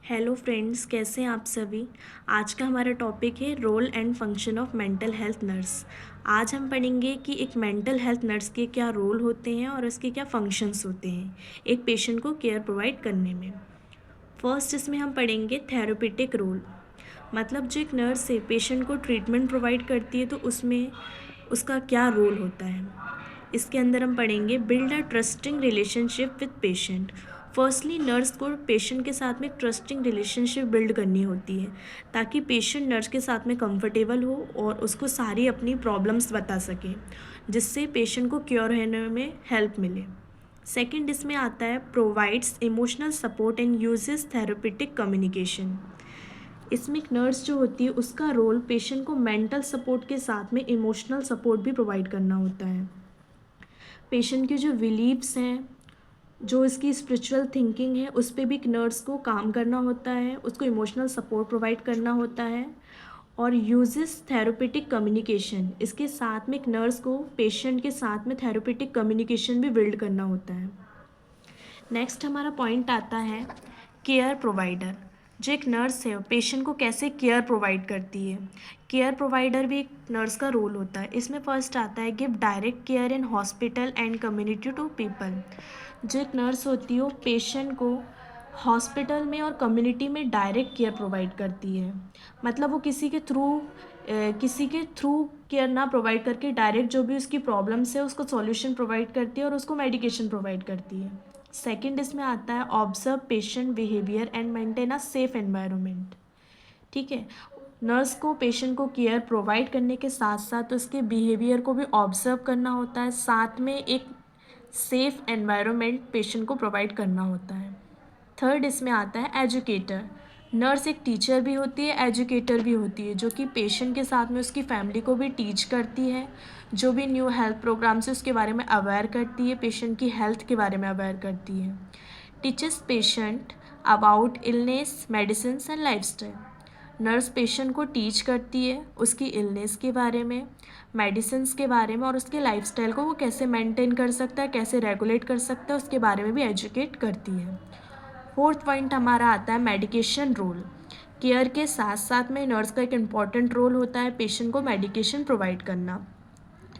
Hello friends, कैसे हैं आप सभी। आज का हमारा टॉपिक है role and function of mental health nurse. आज हम पढ़ेंगे कि एक मेंटल हेल्थ नर्स के क्या रोल होते हैं और उसके क्या फंक्शंस होते हैं एक पेशेंट को केयर प्रोवाइड करने में। फर्स्ट इसमें हम पढ़ेंगे थेरेपेटिक रोल। मतलब जो एक नर्स है पेशेंट को ट्रीटमेंट प्रोवाइड करती है तो उसमें उसका क्या रोल होता है। इसके अंदर हम पढ़ेंगे build a trusting relationship with patient. Firstly nurse को पेशेंट के साथ में एक ट्रस्टिंग रिलेशनशिप बिल्ड करनी होती है ताकि पेशेंट नर्स के साथ में कंफर्टेबल हो और उसको सारी अपनी प्रॉब्लम्स बता सके जिससे पेशेंट को क्योर होने में हेल्प मिले। सेकंड इसमें आता है provides emotional support and uses therapeutic communication. इसमें एक नर्स जो होती है उसका रोल पेशेंट को मेंटल सपोर्ट के साथ में इमोशनल सपोर्ट भी प्रोवाइड करना होता है। पेशेंट के जो बिलीव्स हैं, जो इसकी स्पिरिचुअल थिंकिंग है, उस पे भी एक नर्स को काम करना होता है, उसको इमोशनल सपोर्ट प्रोवाइड करना होता है। और यूजेस थेरेपेटिक कम्युनिकेशन, इसके साथ में एक नर्स को पेशेंट के साथ में थेरेपेटिक कम्युनिकेशन भी बिल्ड करना होता है। नेक्स्ट हमारा पॉइंट आता है केयर प्रोवाइडर। जो एक नर्स है पेशेंट को कैसे केयर प्रोवाइड करती है। केयर प्रोवाइडर भी एक नर्स का रोल होता है। इसमें फर्स्ट आता है give direct care in hospital and community to people. जो एक नर्स होती है वो पेशेंट को हॉस्पिटल में और कम्युनिटी में डायरेक्ट केयर प्रोवाइड करती है। मतलब वो किसी के थ्रू केयर ना प्रोवाइड करके डायरेक्ट जो भी उसकी प्रॉब्लम्स है उसको सॉल्यूशन प्रोवाइड करती है और उसको मेडिकेशन प्रोवाइड करती है। सेकंड इसमें आता है observe patient behaviour and maintain a safe environment. ठीक है, नर्स को पेशेंट को केयर प्रोवाइड करने के साथ साथ उसके बिहेवियर को भी ऑब्जर्व करना होता है, साथ में एक सेफ एनवायरनमेंट पेशेंट को प्रोवाइड करना होता है। थर्ड इसमें आता है एजुकेटर। नर्स एक टीचर भी होती है, एजुकेटर भी होती है, जो कि पेशेंट के साथ में उसकी फैमिली को भी टीच करती है। जो भी न्यू हेल्थ प्रोग्राम्स है उसके बारे में अवेयर करती है, पेशेंट की हेल्थ के बारे में अवेयर करती है। Teaches patient about illness medicine and lifestyle. Nurse patient को टीच करती है उसकी इलनेस के बारे में, मेडिसिन्स के बारे में और उसके लाइफस्टाइल को वो कैसे मेंटेन कर सकता है, कैसे रेगुलेट कर सकता है, उसके बारे में भी एजुकेट करती है। फोर्थ पॉइंट हमारा आता है मेडिकेशन रोल। केयर के साथ साथ में नर्स का एक इम्पॉर्टेंट रोल होता है पेशेंट को मेडिकेशन प्रोवाइड करना।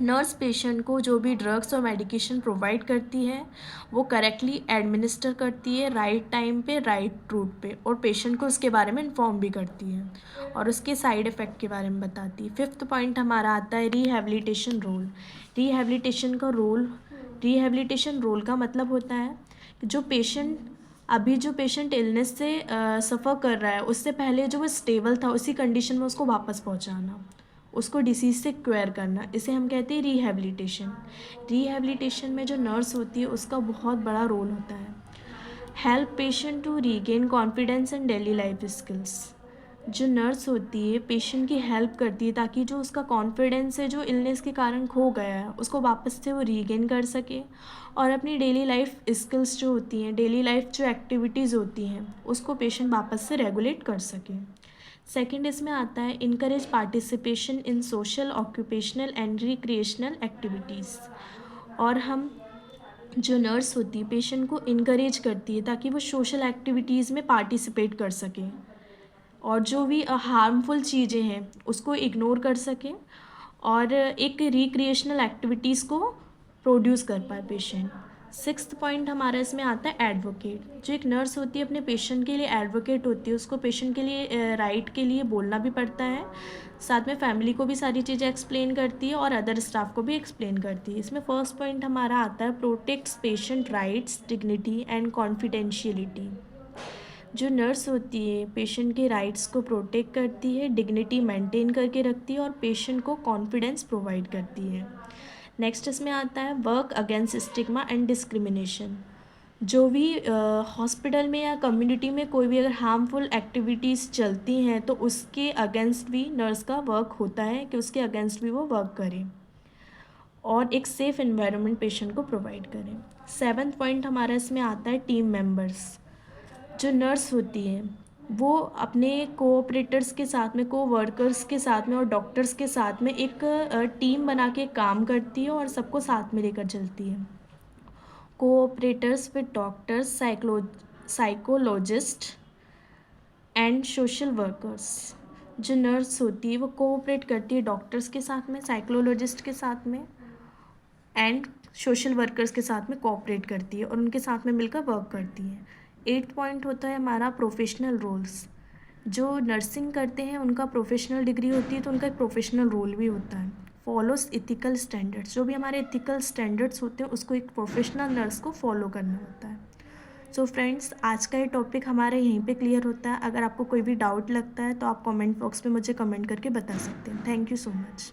नर्स पेशेंट को जो भी ड्रग्स और मेडिकेशन प्रोवाइड करती है वो करेक्टली एडमिनिस्टर करती है, राइट टाइम पे, राइट रूट पे, और पेशेंट को उसके बारे में इन्फॉर्म भी करती है और उसके साइड इफ़ेक्ट के बारे में बताती है। फिफ्थ पॉइंट हमारा आता है रिहैबिलिटेशन रोल। रिहैबिलिटेशन रोल का मतलब होता है कि जो पेशेंट इलनेस से सफ़र कर रहा है उससे पहले जो वो स्टेबल था उसी कंडीशन में उसको वापस पहुंचाना, उसको डिसीज़ से क्योर करना, इसे हम कहते हैं रिहैबिलिटेशन। रिहैबिलिटेशन में जो नर्स होती है उसका बहुत बड़ा रोल होता है। Help patient to regain confidence and daily life skills. जो नर्स होती है पेशेंट की हेल्प करती है ताकि जो उसका कॉन्फिडेंस है जो इलनेस के कारण खो गया है उसको वापस से वो रीगेन कर सके और अपनी डेली लाइफ स्किल्स जो होती हैं, डेली लाइफ जो एक्टिविटीज़ होती हैं, उसको पेशेंट वापस से रेगुलेट कर सके। सेकंड इसमें आता है encourage participation in social, occupational and recreational activities. और हम जो नर्स होती है पेशेंट को इनकरेज करती है ताकि वो सोशल एक्टिविटीज़ में पार्टिसिपेट कर सकें और जो भी हार्मफुल चीज़ें हैं उसको इग्नोर कर सकें और एक रिक्रिएशनल एक्टिविटीज़ को प्रोड्यूस कर पाए पेशेंट। सिक्स्थ पॉइंट हमारा इसमें आता है एडवोकेट। जो एक नर्स होती है अपने पेशेंट के लिए एडवोकेट होती है, उसको पेशेंट के लिए राइट के लिए बोलना भी पड़ता है, साथ में फैमिली को भी सारी चीज़ें एक्सप्लेन करती है और अदर स्टाफ को भी एक्सप्लेन करती है। इसमें फर्स्ट पॉइंट हमारा आता है protects patient rights, dignity and confidentiality. जो नर्स होती है पेशेंट के राइट्स को प्रोटेक्ट करती है, डिग्निटी मेंटेन करके रखती है और पेशेंट को कॉन्फिडेंस प्रोवाइड करती है। नेक्स्ट इसमें आता है work against stigma and discrimination. जो भी हॉस्पिटल में या कम्युनिटी में कोई भी अगर हार्मफुल एक्टिविटीज़ चलती हैं तो उसके अगेंस्ट भी नर्स का वर्क होता है कि उसके अगेंस्ट भी वो वर्क करें और एक सेफ़ एनवायरनमेंट पेशेंट को प्रोवाइड करें। सेवन्थ पॉइंट हमारा इसमें आता है टीम मेंबर्स। जो नर्स होती है वो अपने कोऑपरेटर्स के साथ में, कोवर्कर्स के साथ में और डॉक्टर्स के साथ में एक टीम बना के काम करती है और सबको साथ में लेकर चलती है। Cooperates with doctors, psychologist and social workers, जो नर्स होती है वो कोऑपरेट करती है डॉक्टर्स के साथ में, साइकोलॉजिस्ट के साथ में एंड सोशल वर्कर्स के साथ में कोऑपरेट करती है और उनके साथ में मिलकर वर्क करती है। 8th पॉइंट होता है हमारा प्रोफेशनल रोल्स। जो नर्सिंग करते हैं उनका प्रोफेशनल डिग्री होती है तो उनका एक प्रोफेशनल रोल भी होता है। फॉलोस इथिकल स्टैंडर्ड्स, जो भी हमारे इथिकल स्टैंडर्ड्स होते हैं उसको एक प्रोफेशनल नर्स को फॉलो करना होता है। सो फ्रेंड्स, आज का ये टॉपिक हमारे यहीं पे क्लियर होता है। अगर आपको कोई भी डाउट लगता है तो आप कमेंट बॉक्स में मुझे कमेंट करके बता सकते हैं। Thank you so much.